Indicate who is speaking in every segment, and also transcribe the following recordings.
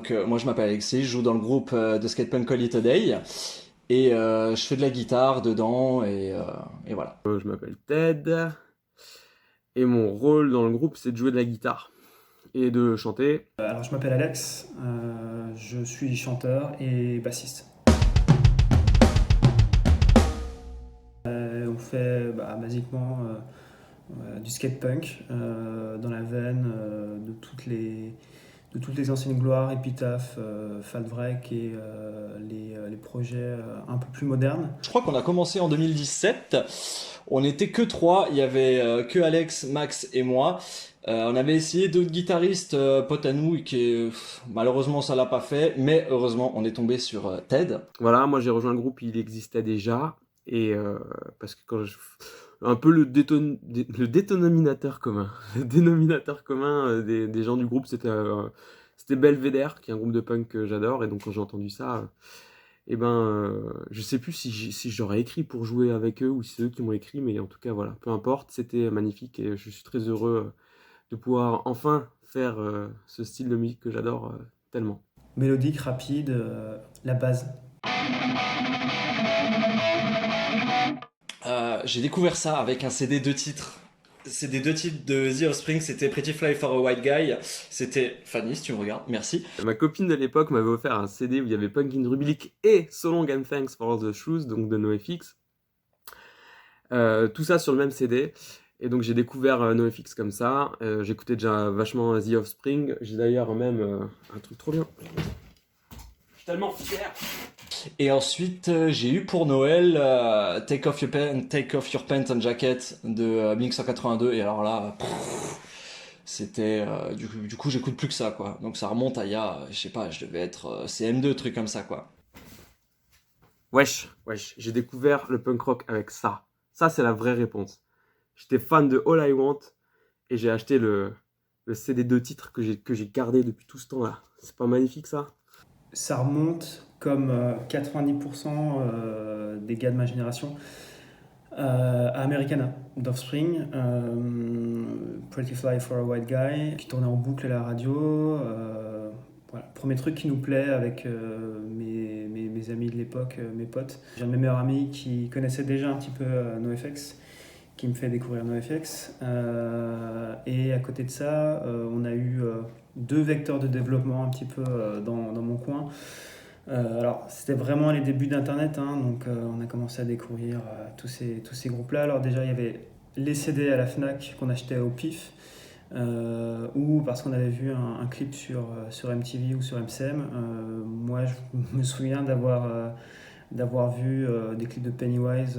Speaker 1: Donc moi je m'appelle Alexis, je joue dans le groupe de skatepunk Call It a Day et je fais de la guitare dedans et voilà.
Speaker 2: Je m'appelle Ted et mon rôle dans le groupe c'est de jouer de la guitare et de chanter.
Speaker 3: Alors je m'appelle Alex, je suis chanteur et bassiste. On fait basiquement du skate-punk dans la veine de toutes les anciennes gloires, Epitaph, Fat Wreck et les projets un peu plus modernes.
Speaker 1: Je crois qu'on a commencé en 2017, on n'était que trois, il y avait que Alex, Max et moi. On avait essayé d'autres guitaristes, potes à nous, malheureusement ça l'a pas fait, mais heureusement on est tombé sur Ted.
Speaker 2: Voilà, moi j'ai rejoint le groupe, il existait déjà et parce que un peu le dénominateur commun, le dénominateur commun des gens du groupe c'était Belvedere, qui est un groupe de punk que j'adore, et donc quand j'ai entendu ça, je sais plus si j'aurais écrit pour jouer avec eux ou si c'est eux qui m'ont écrit, mais en tout cas voilà, peu importe, c'était magnifique et je suis très heureux de pouvoir enfin faire ce style de musique que j'adore tellement.
Speaker 3: Mélodique, rapide, la base.
Speaker 1: J'ai découvert ça avec un CD 2 titres. CD 2 titres de The Offspring, c'était Pretty Fly for a White Guy. C'était Fanny, si tu me regardes, merci.
Speaker 2: Ma copine de l'époque m'avait offert un CD où il y avait Punk in Rubilic et So Long and Thanks for the Shoes, donc de NoFX. Tout ça sur le même CD. Et donc j'ai découvert NoFX comme ça. J'écoutais déjà vachement The Offspring. J'ai d'ailleurs même un truc trop bien. Je suis tellement fier.
Speaker 1: Et ensuite, j'ai eu pour Noël Take Off Your Pants and Jacket de Blink 182. Et alors là, c'était du coup j'écoute plus que ça quoi. Donc ça remonte à il y a, je sais pas, je devais être CM2, truc comme ça quoi.
Speaker 2: Wesh, j'ai découvert le punk rock avec ça. Ça, c'est la vraie réponse. J'étais fan de All I Want et j'ai acheté le CD 2 titres que j'ai gardé depuis tout ce temps-là. C'est pas magnifique ça?
Speaker 3: Ça remonte comme 90% des gars de ma génération à Americana d'Offspring, Pretty Fly for a White Guy, qui tournait en boucle à la radio. Voilà. Premier truc qui nous plaît avec mes amis de l'époque, mes potes. J'ai un de mes meilleurs amis qui connaissait déjà un petit peu NoFX, qui me fait découvrir NoFX. Et à côté de ça, on a eu deux vecteurs de développement un petit peu dans mon coin. Alors, c'était vraiment les débuts d'Internet, hein, donc on a commencé à découvrir tous ces groupes-là. Alors déjà, il y avait les CD à la FNAC qu'on achetait au pif, ou parce qu'on avait vu un clip sur MTV ou sur MCM. Moi, je me souviens d'avoir vu des clips de Pennywise,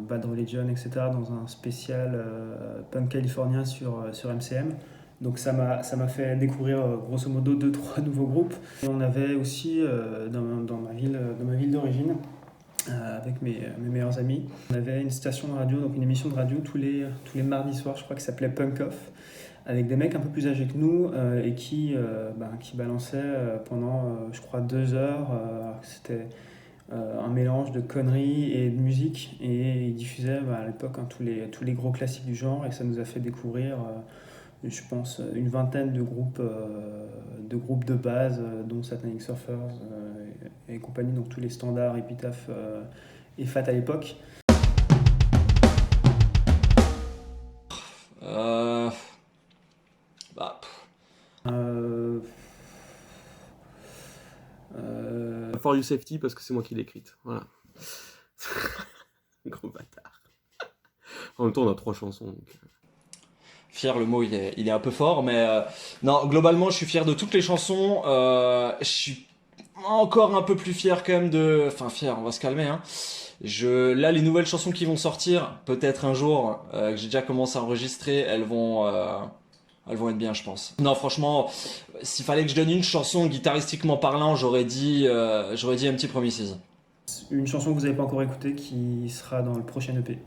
Speaker 3: Bad Religion, etc. dans un spécial punk californien sur MCM. Donc ça m'a fait découvrir grosso modo 2-3 nouveaux groupes. Et on avait aussi dans ma ville d'origine, avec mes meilleurs amis, on avait une station de radio, donc une émission de radio tous les mardis soirs, je crois, qui s'appelait Punk Off, avec des mecs un peu plus âgés que nous et qui balançaient pendant, je crois, 2 heures. C'était un mélange de conneries et de musique, et ils diffusaient à l'époque tous les gros classiques du genre, et ça nous a fait découvrir je pense, une vingtaine de groupes de base, dont Satanic Surfers et compagnie, donc tous les standards, Epitaph et Fat à l'époque.
Speaker 1: Euh, bah,
Speaker 3: Euh,
Speaker 2: For You Safety parce que c'est moi qui l'ai écrite. Voilà. Gros bâtard. En même temps, on a 3 chansons. Donc...
Speaker 1: Fier, le mot il est un peu fort, mais non, globalement je suis fier de toutes les chansons. Je suis encore un peu plus fier quand même enfin fier, on va se calmer, hein. Là, les nouvelles chansons qui vont sortir, peut-être un jour, que j'ai déjà commencé à enregistrer, elles vont être bien, je pense. Non, franchement, s'il fallait que je donne une chanson guitaristiquement parlant, j'aurais dit Empty Promises.
Speaker 3: Une chanson que vous n'avez pas encore écoutée qui sera dans le prochain EP.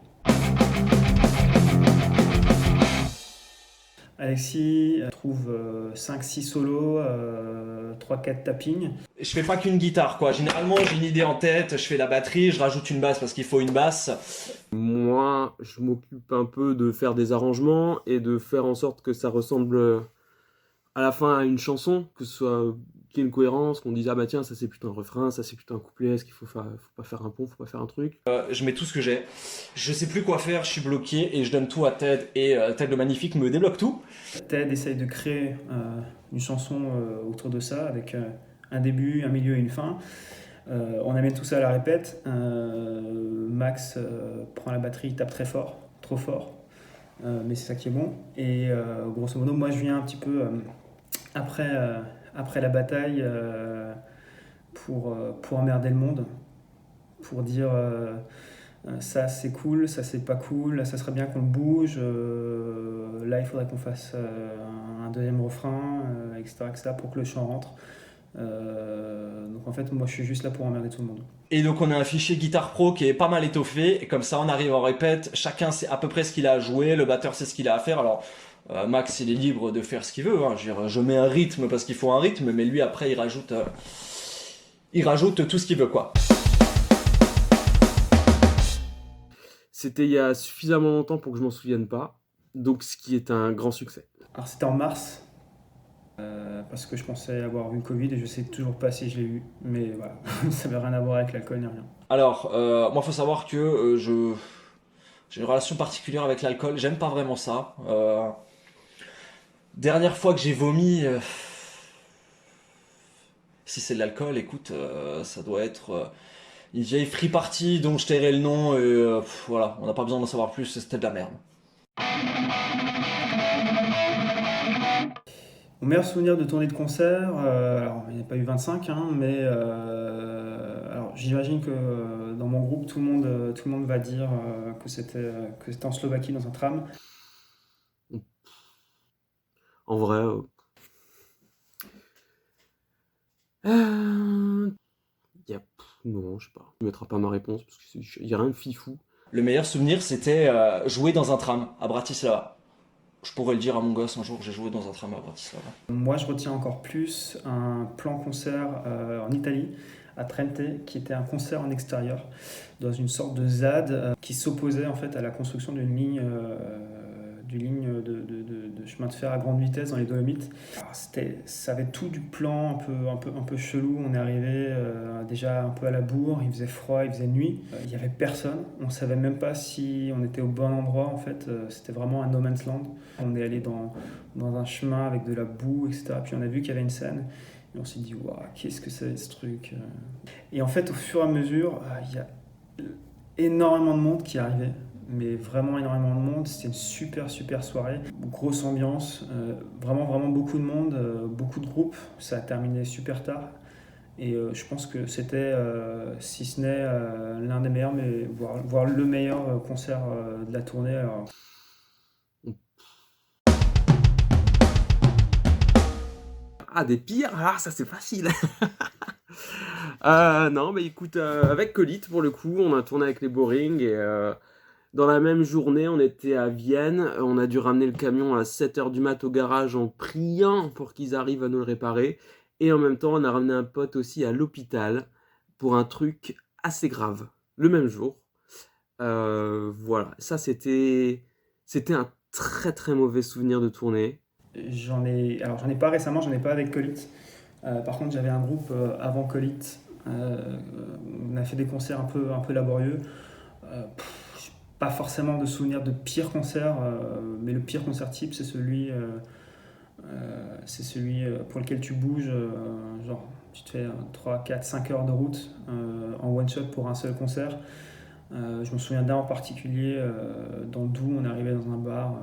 Speaker 3: Alexis trouve 5-6 solos, 3-4 tappings.
Speaker 1: Je fais pas qu'une guitare, quoi. Généralement, j'ai une idée en tête, je fais la batterie, je rajoute une basse parce qu'il faut une basse.
Speaker 2: Moi, je m'occupe un peu de faire des arrangements et de faire en sorte que ça ressemble à la fin à une chanson, que ce soit qu'il y ait une cohérence, qu'on dise ah bah tiens ça c'est plutôt un refrain, ça c'est plutôt un couplet, est-ce qu'il faut pas faire un pont, faut pas faire un truc.
Speaker 1: Je mets tout ce que j'ai. Je sais plus quoi faire, je suis bloqué et je donne tout à Ted et Ted le Magnifique me débloque tout.
Speaker 3: Ted essaye de créer une chanson autour de ça, avec un début, un milieu et une fin. On amène tout ça à la répète. Max prend la batterie, il tape très fort, trop fort, mais c'est ça qui est bon. Et grosso modo, moi je viens un petit peu après la bataille pour emmerder le monde, pour dire ça c'est cool, ça c'est pas cool, là ça serait bien qu'on le bouge, là il faudrait qu'on fasse un deuxième refrain, etc., pour que le chant rentre. Donc en fait, moi je suis juste là pour emmerder tout le monde.
Speaker 1: Et donc on a un fichier Guitar Pro qui est pas mal étoffé, et comme ça on arrive en répète, chacun sait à peu près ce qu'il a à jouer, le batteur sait ce qu'il a à faire. Alors Max il est libre de faire ce qu'il veut, hein. Je mets un rythme parce qu'il faut un rythme, mais lui après il rajoute tout ce qu'il veut quoi.
Speaker 2: C'était il y a suffisamment longtemps pour que je m'en souvienne pas, donc ce qui est un grand succès.
Speaker 3: Alors c'était en mars, parce que je pensais avoir eu le Covid et je sais toujours pas si je l'ai eu, mais voilà, ça n'avait rien à voir avec l'alcool ni rien.
Speaker 1: Alors moi faut savoir que j'ai une relation particulière avec l'alcool, j'aime pas vraiment ça. Dernière fois que j'ai vomi, si c'est de l'alcool, écoute, ça doit être une vieille free party dont je tairai le nom, et voilà, on n'a pas besoin d'en savoir plus, c'était de la merde.
Speaker 3: Mon meilleur souvenir de tournée de concert, alors il n'y a pas eu 25, hein, mais alors j'imagine que dans mon groupe tout le monde va dire que c'était en Slovaquie dans un tram.
Speaker 2: En vrai, non, je sais pas. Tu mettras pas ma réponse parce qu'il y a rien de fifou.
Speaker 1: Le meilleur souvenir, c'était jouer dans un tram à Bratislava. Je pourrais le dire à mon gosse un jour que j'ai joué dans un tram à Bratislava.
Speaker 3: Moi, je retiens encore plus un plan concert en Italie, à Trente, qui était un concert en extérieur, dans une sorte de ZAD qui s'opposait en fait à la construction d'une ligne de chemin de fer à grande vitesse dans les Dolomites. Alors, ça avait tout du plan un peu chelou. On est arrivé déjà un peu à la bourre, il faisait froid, il faisait nuit. Il n'y avait personne. On ne savait même pas si on était au bon endroit en fait. C'était vraiment un no man's land. On est allé dans un chemin avec de la boue, etc. Puis on a vu qu'il y avait une scène. Et on s'est dit, waouh, qu'est-ce que c'est ce truc. Et en fait, au fur et à mesure, il y a énormément de monde qui arrivait. Mais vraiment énormément de monde, c'était une super soirée, grosse ambiance, vraiment beaucoup de monde, beaucoup de groupes, ça a terminé super tard et je pense que c'était, si ce n'est l'un des meilleurs, mais voire le meilleur concert de la tournée. Alors.
Speaker 2: Ah, des pires? Ah, ça c'est facile. Non, mais écoute, avec Colite pour le coup, on a tourné avec les Boring et dans la même journée, on était à Vienne, on a dû ramener le camion à 7h du mat au garage en priant pour qu'ils arrivent à nous le réparer. Et en même temps, on a ramené un pote aussi à l'hôpital pour un truc assez grave, le même jour. Voilà, ça c'était un très mauvais souvenir de tournée.
Speaker 3: J'en ai pas récemment, j'en ai pas avec Colite. Par contre, j'avais un groupe avant Colite. On a fait des concerts un peu laborieux. Pas forcément de souvenirs de pire concert, mais le pire concert type, c'est celui pour lequel tu bouges, genre tu te fais 3, 4, 5 heures de route en one shot pour un seul concert. Je me souviens d'un en particulier, dans le Doubs, on est arrivé dans un bar,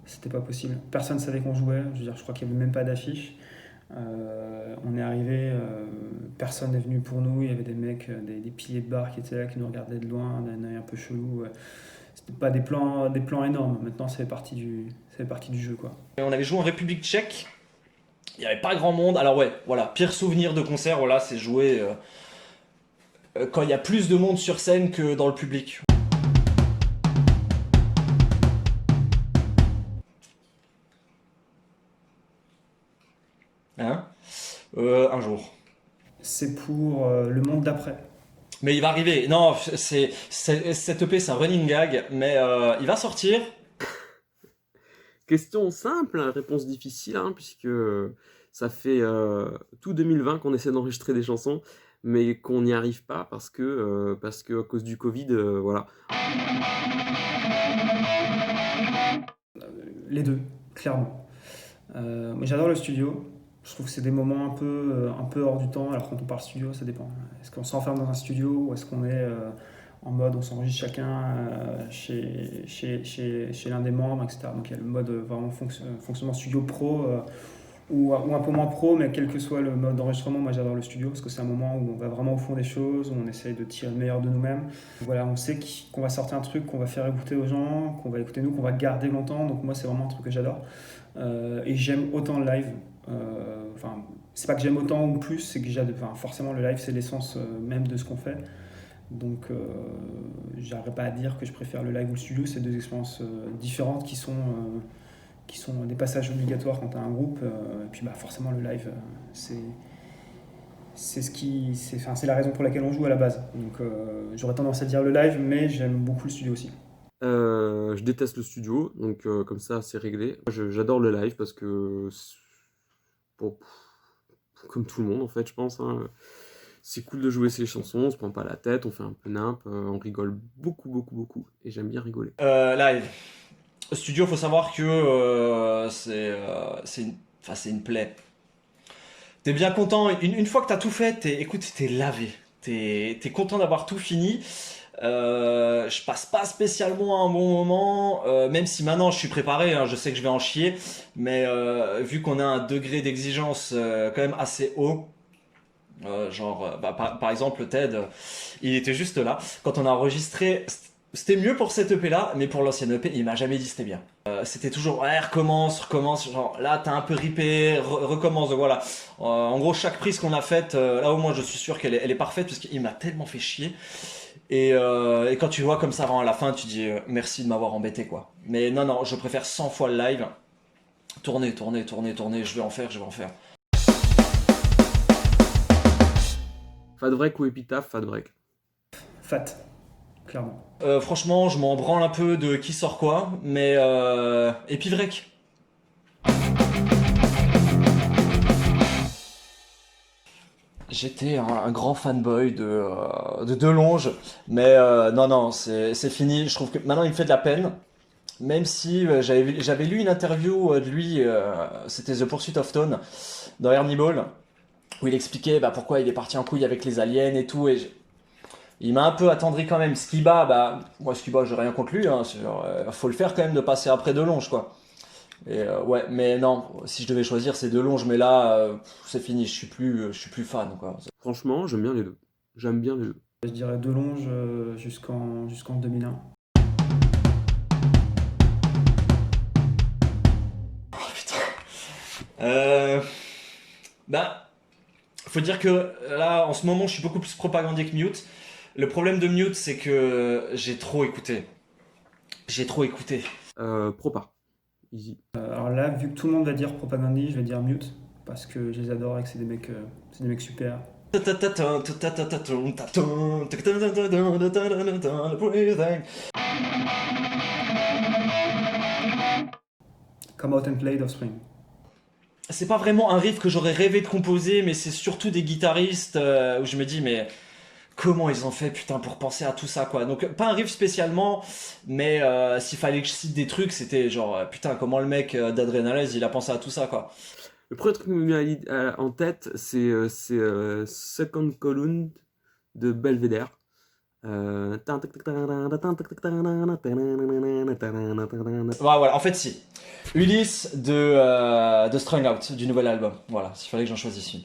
Speaker 3: c'était pas possible. Personne ne savait qu'on jouait, je veux dire, je crois qu'il n'y avait même pas d'affiche. On est arrivé, personne n'est venu pour nous, il y avait des mecs, des piliers de bar qui étaient là, qui nous regardaient de loin, d'un œil un peu chelou. C'était pas des plans énormes, maintenant ça fait partie du jeu quoi.
Speaker 1: Et on avait joué en République tchèque, il n'y avait pas grand monde, alors ouais, voilà, pire souvenir de concert, voilà, c'est jouer quand il y a plus de monde sur scène que dans le public. Hein? Un jour.
Speaker 3: C'est pour le monde d'après.
Speaker 1: Mais il va arriver. Non, cette EP, c'est un running gag, mais il va sortir.
Speaker 2: Question simple, réponse difficile, hein, puisque Ça fait tout 2020 qu'on essaie d'enregistrer des chansons, mais qu'on n'y arrive pas parce que à cause du Covid, voilà.
Speaker 3: Les deux, clairement. Moi, j'adore le studio. Je trouve que c'est des moments un peu hors du temps. Alors quand on parle studio, ça dépend. Est-ce qu'on s'enferme dans un studio ou est-ce qu'on est en mode on s'enregistre chacun chez l'un des membres, etc. Donc il y a le mode vraiment fonctionnement studio pro ou un peu moins pro, mais quel que soit le mode d'enregistrement, moi j'adore le studio parce que c'est un moment où on va vraiment au fond des choses, où on essaye de tirer le meilleur de nous-mêmes. Voilà, on sait qu'on va sortir un truc qu'on va faire écouter aux gens, qu'on va écouter nous, qu'on va garder longtemps. Donc moi c'est vraiment un truc que j'adore. Et j'aime autant le live. Enfin, c'est pas que j'aime autant ou plus, c'est que forcément le live c'est l'essence même de ce qu'on fait. Donc j'arriverai pas à dire que je préfère le live ou le studio, c'est deux expériences différentes qui sont des passages obligatoires quand tu as un groupe. Et puis bah, forcément le live, c'est la raison pour laquelle on joue à la base. Donc j'aurais tendance à dire le live, mais j'aime beaucoup le studio aussi.
Speaker 2: Je déteste le studio, donc comme ça c'est réglé. J'adore le live parce que, bon, comme tout le monde en fait, je pense, hein, c'est cool de jouer ses chansons, on se prend pas la tête, on fait un peu nimp, on rigole beaucoup, beaucoup, beaucoup, et j'aime bien rigoler.
Speaker 1: Live. Studio, faut savoir que c'est une plaie. T'es bien content, une fois que t'as tout fait, écoute, t'es lavé. T'es content d'avoir tout fini. Je passe pas spécialement un bon moment, même si maintenant je suis préparé, hein, je sais que je vais en chier, mais vu qu'on a un degré d'exigence quand même assez haut, par exemple Ted, il était juste là. Quand on a enregistré, c'était mieux pour cette EP là, mais pour l'ancienne EP, il m'a jamais dit c'était bien. C'était toujours ouais, recommence, genre là t'as un peu ripé, recommence, voilà. En gros, chaque prise qu'on a faite, là au moins je suis sûr elle est parfaite parce qu'il m'a tellement fait chier. Et quand tu vois comme ça à la fin, tu dis merci de m'avoir embêté quoi. Mais non, je préfère 100 fois le live. Tourner, je vais en faire.
Speaker 2: Fat Break ou Epitaph, Fat Break.
Speaker 3: Fat, clairement.
Speaker 1: Franchement, je m'en branle un peu de qui sort quoi, mais et puis Vrek. J'étais un grand fanboy de Delonge, mais non, c'est fini. Je trouve que maintenant il me fait de la peine, même si j'avais lu une interview de lui, c'était The Pursuit of Tone dans Ernie Ball, où il expliquait bah, pourquoi il est parti en couille avec les aliens et tout, il m'a un peu attendri quand même. Skiba, bah moi Skiba, j'ai rien contre lui, hein, faut le faire quand même de passer après Delonge quoi. Et ouais, mais non, si je devais choisir, c'est Delonge, mais là, c'est fini, je suis plus fan, quoi.
Speaker 2: Franchement, j'aime bien les deux. J'aime bien les deux.
Speaker 3: Je dirais Delonge jusqu'en 2001.
Speaker 1: Oh putain. Bah, faut dire que là, en ce moment, je suis beaucoup plus propagandé que Mute. Le problème de Mute, c'est que j'ai trop écouté. J'ai trop écouté.
Speaker 2: Propa. Easy.
Speaker 3: Alors là, vu que tout le monde va dire Propagandhi, je vais dire Mute, parce que je les adore et que c'est des mecs super. Come Out and Play d'Offspring.
Speaker 1: C'est pas vraiment un riff que j'aurais rêvé de composer, mais c'est surtout des guitaristes où je me dis, mais comment ils ont fait putain pour penser à tout ça quoi. Donc pas un riff spécialement, mais s'il fallait que je cite des trucs, c'était genre putain comment le mec d'Adrenalize il a pensé à tout ça quoi.
Speaker 2: Le premier truc qui me vient en tête, c'est Second Column de Belvedere.
Speaker 1: Ouais, voilà, en fait si. Ulysse de Strung Out du nouvel album. Voilà, s'il fallait que j'en choisisse une.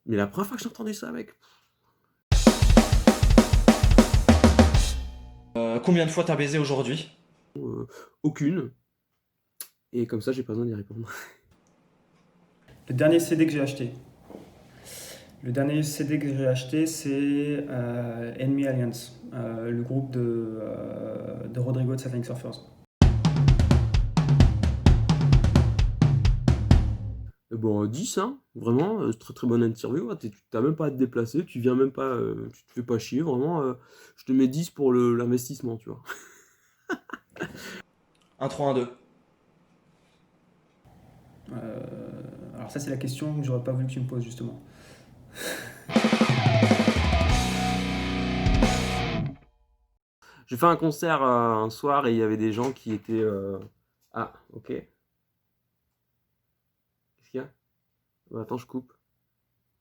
Speaker 2: Mais la première fois que j'ai entendu ça, mec.
Speaker 1: Combien de fois t'as baisé aujourd'hui?
Speaker 2: Aucune. Et comme ça, j'ai pas besoin d'y répondre.
Speaker 3: Le dernier CD que j'ai acheté. C'est Enemy Alliance, le groupe de Rodrigo de Satanic Surfers.
Speaker 2: Bon, 10, hein. Vraiment, très très bonne interview. Tu t'as même pas à te déplacer, tu viens même pas, tu te fais pas chier. Vraiment, je te mets 10 pour l'investissement, tu vois.
Speaker 1: 1, 3, 1, 2.
Speaker 3: Alors ça, c'est la question que j'aurais pas voulu que tu me poses, justement.
Speaker 2: J'ai fait un concert un soir et il y avait des gens qui étaient... Ah, ok. Qu'est-ce qu'il y a? Attends, je coupe.